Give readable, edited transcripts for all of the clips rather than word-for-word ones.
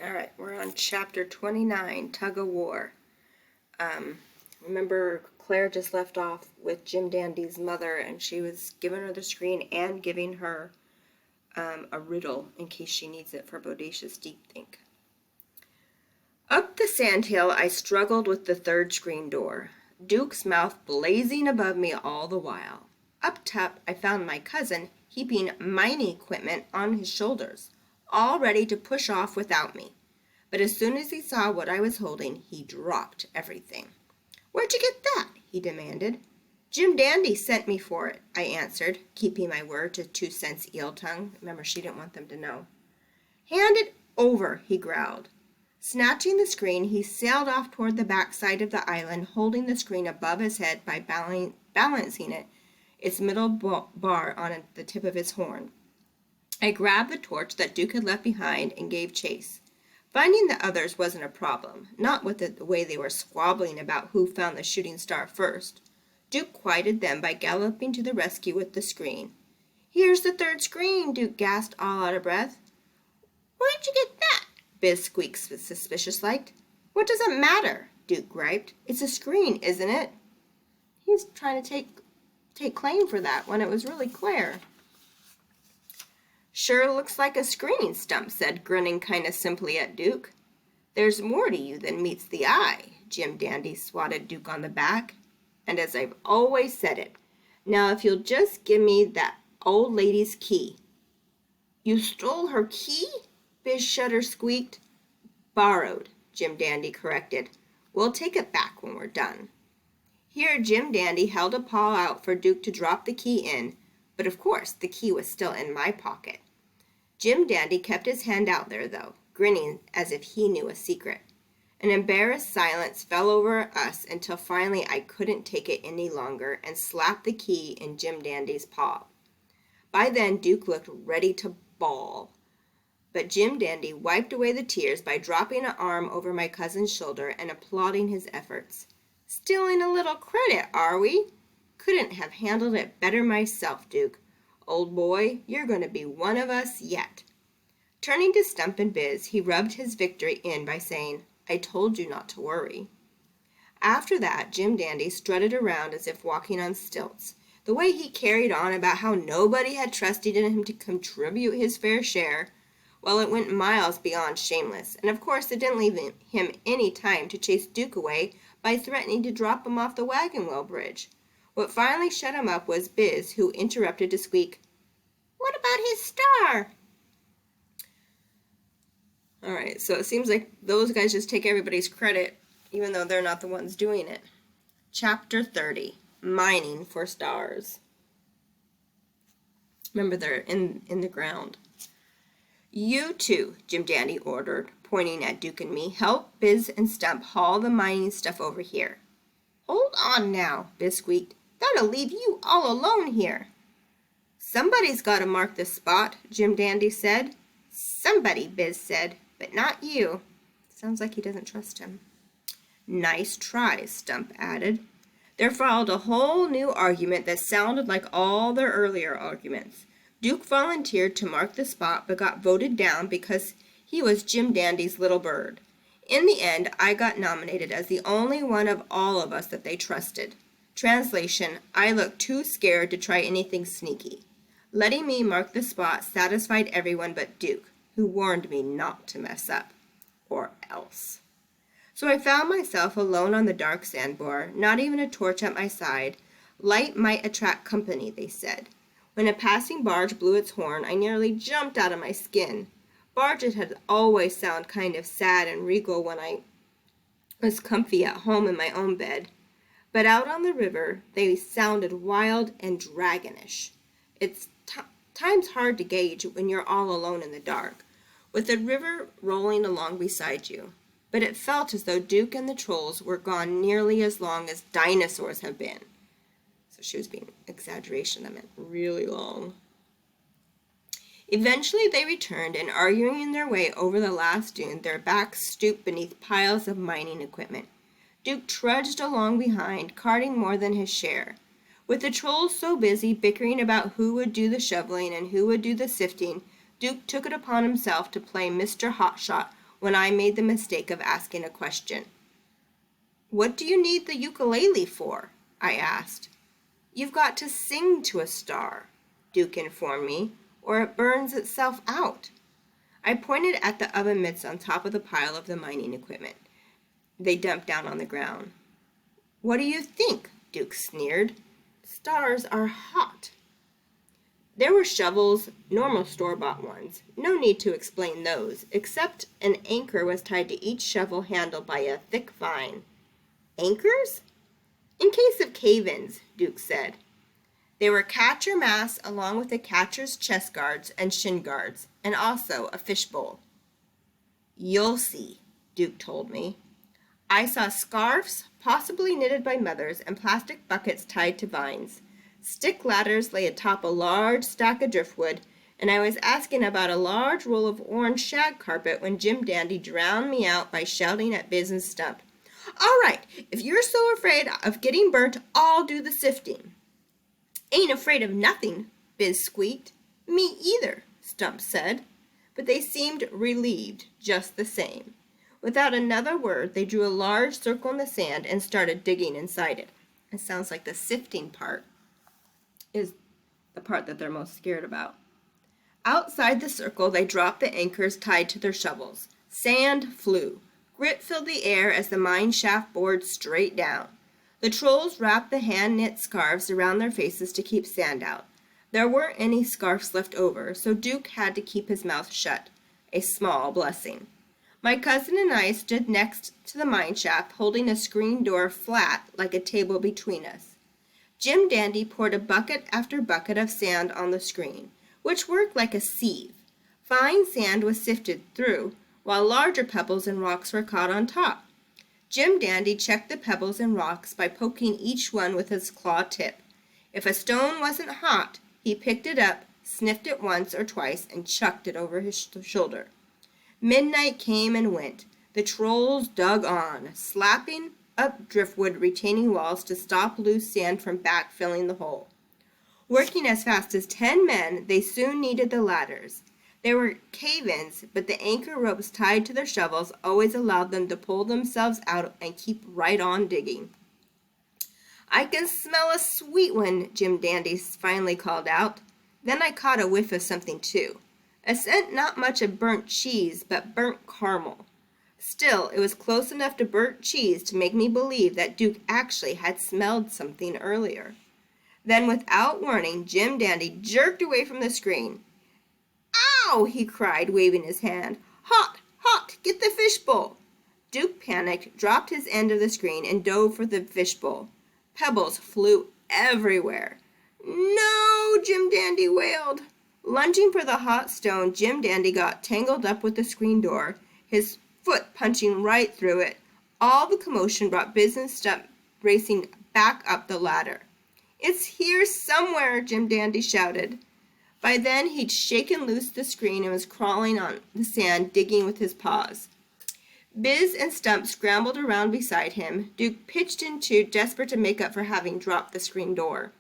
All right, we're on chapter 29, Tug of War. Remember, Claire just left off with Jim Dandy's mother, and she was giving her the screen and giving her a riddle in case she needs it for bodacious deep think. Up the sandhill I struggled with the third screen door, Duke's mouth blazing above me all the while. Up top I found my cousin heaping mining equipment on his shoulders, all ready to push off without me. But as soon as he saw what I was holding, he dropped everything. "Where'd you get that?" he demanded. "Jim Dandy sent me for it," I answered, keeping my word to 2 cents eel tongue. Remember, she didn't want them to know. "Hand it over," he growled. Snatching the screen, he sailed off toward the back side of the island, holding the screen above his head by balancing its middle bar on the tip of his horn. I grabbed the torch that Duke had left behind and gave chase. Finding the others wasn't a problem, not with the way they were squabbling about who found the shooting star first. Duke quieted them by galloping to the rescue with the screen. "Here's the third screen," Duke gasped, all out of breath. "Where'd you get that?" Biz squeaked suspicious-like. "What does it matter?" Duke griped. "It's a screen, isn't it?" He's trying to take claim for that when it was really Claire. "Sure looks like a screen," Stump said, grinning kind of simply at Duke. "There's more to you than meets the eye," Jim Dandy swatted Duke on the back. "And as I've always said it, now if you'll just give me that old lady's key." "You stole her key?" Biz Shutter squeaked. "Borrowed," Jim Dandy corrected. "We'll take it back when we're done." Here Jim Dandy held a paw out for Duke to drop the key in, but of course the key was still in my pocket. Jim Dandy kept his hand out there, though, grinning as if he knew a secret. An embarrassed silence fell over us until finally I couldn't take it any longer and slapped the key in Jim Dandy's paw. By then Duke looked ready to bawl, but Jim Dandy wiped away the tears by dropping an arm over my cousin's shoulder and applauding his efforts. "Stealing a little credit, are we? Couldn't have handled it better myself, Duke. Old boy, you're going to be one of us yet." Turning to Stump and Biz, he rubbed his victory in by saying, "I told you not to worry." After that, Jim Dandy strutted around as if walking on stilts. The way he carried on about how nobody had trusted in him to contribute his fair share, well, it went miles beyond shameless, and of course it didn't leave him any time to chase Duke away by threatening to drop him off the wagon wheel bridge. What finally shut him up was Biz, who interrupted to squeak, "What about his star?" All right, so it seems like those guys just take everybody's credit, even though they're not the ones doing it. Chapter 30, Mining for Stars. Remember, they're in the ground. "You two," Jim Dandy ordered, pointing at Duke and me, "help Biz and Stump haul the mining stuff over here." "Hold on now," Biz squeaked. "That'll leave you all alone here." "Somebody's got to mark the spot," Jim Dandy said. "Somebody," Biz said, "but not you." Sounds like he doesn't trust him. "Nice try," Stump added. There followed a whole new argument that sounded like all their earlier arguments. Duke volunteered to mark the spot but got voted down because he was Jim Dandy's little bird. In the end, I got nominated as the only one of all of us that they trusted. Translation, I looked too scared to try anything sneaky. Letting me mark the spot satisfied everyone but Duke, who warned me not to mess up. Or else. So I found myself alone on the dark sandbar, not even a torch at my side. Light might attract company, they said. When a passing barge blew its horn, I nearly jumped out of my skin. Barges had always sounded kind of sad and regal when I was comfy at home in my own bed. But out on the river, they sounded wild and dragonish. It's time's hard to gauge when you're all alone in the dark, with the river rolling along beside you. But it felt as though Duke and the trolls were gone nearly as long as dinosaurs have been. So she was being exaggeration, that meant really long. Eventually they returned, and arguing their way over the last dune, their backs stooped beneath piles of mining equipment. Duke trudged along behind, carting more than his share. With the trolls so busy bickering about who would do the shoveling and who would do the sifting, Duke took it upon himself to play Mr. Hotshot when I made the mistake of asking a question. "What do you need the ukulele for?" I asked. "You've got to sing to a star," Duke informed me, "or it burns itself out." I pointed at the oven mitts on top of the pile of the mining equipment they dumped down on the ground. "What do you think?" Duke sneered. "Stars are hot." There were shovels, normal store-bought ones. No need to explain those, except an anchor was tied to each shovel handle by a thick vine. Anchors? "In case of cave-ins," Duke said. They were catcher masts along with the catcher's chest guards and shin guards, and also a fishbowl. "You'll see," Duke told me. I saw scarves, possibly knitted by mothers, and plastic buckets tied to vines. Stick ladders lay atop a large stack of driftwood, and I was asking about a large roll of orange shag carpet when Jim Dandy drowned me out by shouting at Biz and Stump. "All right, if you're so afraid of getting burnt, I'll do the sifting." "Ain't afraid of nothing," Biz squeaked. "Me either," Stump said. But they seemed relieved just the same. Without another word, they drew a large circle in the sand and started digging inside it. It sounds like the sifting part is the part that they're most scared about. Outside the circle, they dropped the anchors tied to their shovels. Sand flew. Grit filled the air as the mine shaft bored straight down. The trolls wrapped the hand-knit scarves around their faces to keep sand out. There weren't any scarves left over, so Duke had to keep his mouth shut, a small blessing. My cousin and I stood next to the mine shaft, holding a screen door flat like a table between us. Jim Dandy poured a bucket after bucket of sand on the screen, which worked like a sieve. Fine sand was sifted through, while larger pebbles and rocks were caught on top. Jim Dandy checked the pebbles and rocks by poking each one with his claw tip. If a stone wasn't hot, he picked it up, sniffed it once or twice, and chucked it over his shoulder. Midnight came and went. The trolls dug on, slapping up driftwood retaining walls to stop loose sand from backfilling the hole. Working as fast as 10 men, they soon needed the ladders. There were cave-ins, but the anchor ropes tied to their shovels always allowed them to pull themselves out and keep right on digging. "I can smell a sweet one," Jim Dandy finally called out. Then I caught a whiff of something too. A scent not much of burnt cheese, but burnt caramel. Still, it was close enough to burnt cheese to make me believe that Duke actually had smelled something earlier. Then, without warning, Jim Dandy jerked away from the screen. "Ow!" he cried, waving his hand. "Hot! Hot! Get the fishbowl!" Duke panicked, dropped his end of the screen, and dove for the fishbowl. Pebbles flew everywhere. "No!" Jim Dandy wailed. Lunging for the hot stone, Jim Dandy got tangled up with the screen door, his foot punching right through it. All the commotion brought Biz and Stump racing back up the ladder. "It's here somewhere," Jim Dandy shouted. By then, he'd shaken loose the screen and was crawling on the sand, digging with his paws. Biz and Stump scrambled around beside him. Duke pitched in too, desperate to make up for having dropped the screen door.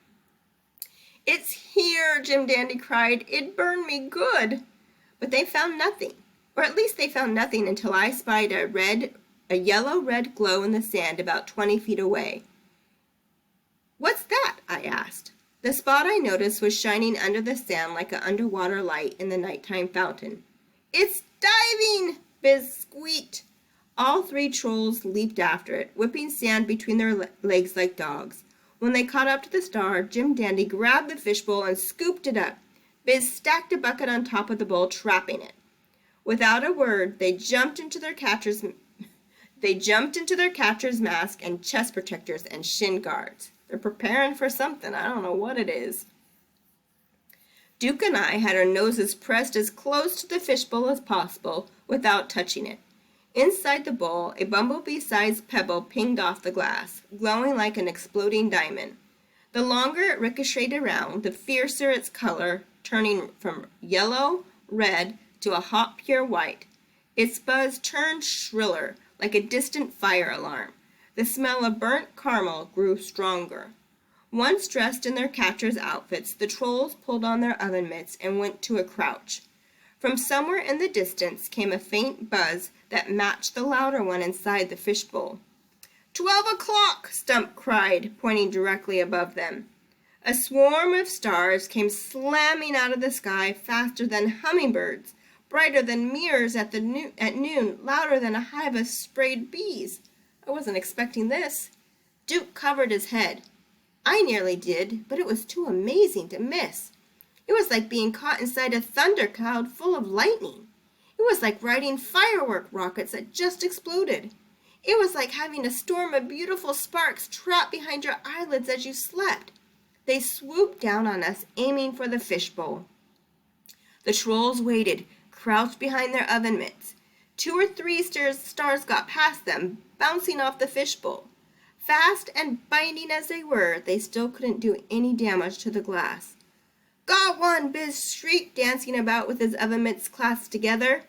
"It's here," Jim Dandy cried. "It burned me good." But they found nothing, or at least they found nothing until I spied a yellow-red glow in the sand about 20 feet away. "What's that?" I asked. The spot I noticed was shining under the sand like an underwater light in the nighttime fountain. "It's diving!" Biz squeaked. All 3 trolls leaped after it, whipping sand between their legs like dogs. When they caught up to the star, Jim Dandy grabbed the fishbowl and scooped it up. Biz stacked a bucket on top of the bowl, trapping it. Without a word, they jumped into their catcher's mask and chest protectors and shin guards. They're preparing for something. I don't know what it is. Duke and I had our noses pressed as close to the fishbowl as possible without touching it. Inside the bowl, a bumblebee-sized pebble pinged off the glass, glowing like an exploding diamond. The longer it ricocheted around, the fiercer its color, turning from yellow, red, to a hot pure white. Its buzz turned shriller, like a distant fire alarm. The smell of burnt caramel grew stronger. Once dressed in their catcher's outfits, the trolls pulled on their oven mitts and went to a crouch. From somewhere in the distance came a faint buzz that matched the louder one inside the fishbowl. 12 o'clock! Stump cried, pointing directly above them. A swarm of stars came slamming out of the sky faster than hummingbirds, brighter than mirrors at noon, louder than a hive of sprayed bees. I wasn't expecting this. Duke covered his head. I nearly did, but it was too amazing to miss. It was like being caught inside a thunder cloud full of lightning. It was like riding firework rockets that just exploded. It was like having a storm of beautiful sparks trapped behind your eyelids as you slept. They swooped down on us, aiming for the fishbowl. The trolls waited, crouched behind their oven mitts. 2 or 3 stars got past them, bouncing off the fishbowl. Fast and biting as they were, they still couldn't do any damage to the glass. Got one! Biz shrieked, dancing about with his oven mitts clasped together.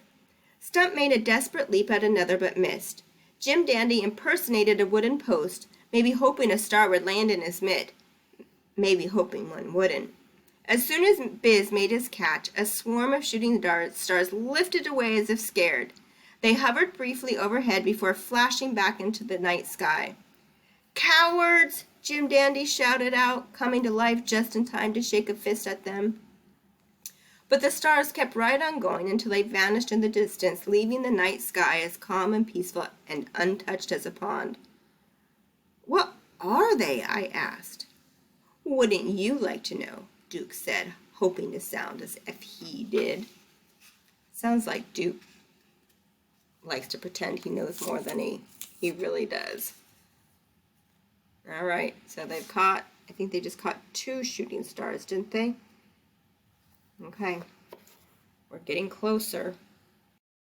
Stump made a desperate leap at another, but missed. Jim Dandy impersonated a wooden post, maybe hoping a star would land in his mitt. Maybe hoping one wouldn't. As soon as Biz made his catch, a swarm of shooting stars lifted away as if scared. They hovered briefly overhead before flashing back into the night sky. Cowards! Jim Dandy shouted out, coming to life just in time to shake a fist at them. But the stars kept right on going until they vanished in the distance, leaving the night sky as calm and peaceful and untouched as a pond. What are they? I asked. Wouldn't you like to know? Duke said, hoping to sound as if he did. Sounds like Duke likes to pretend he knows more than he really does. All right, so I think they just caught 2 shooting stars, didn't they? Okay, we're getting closer.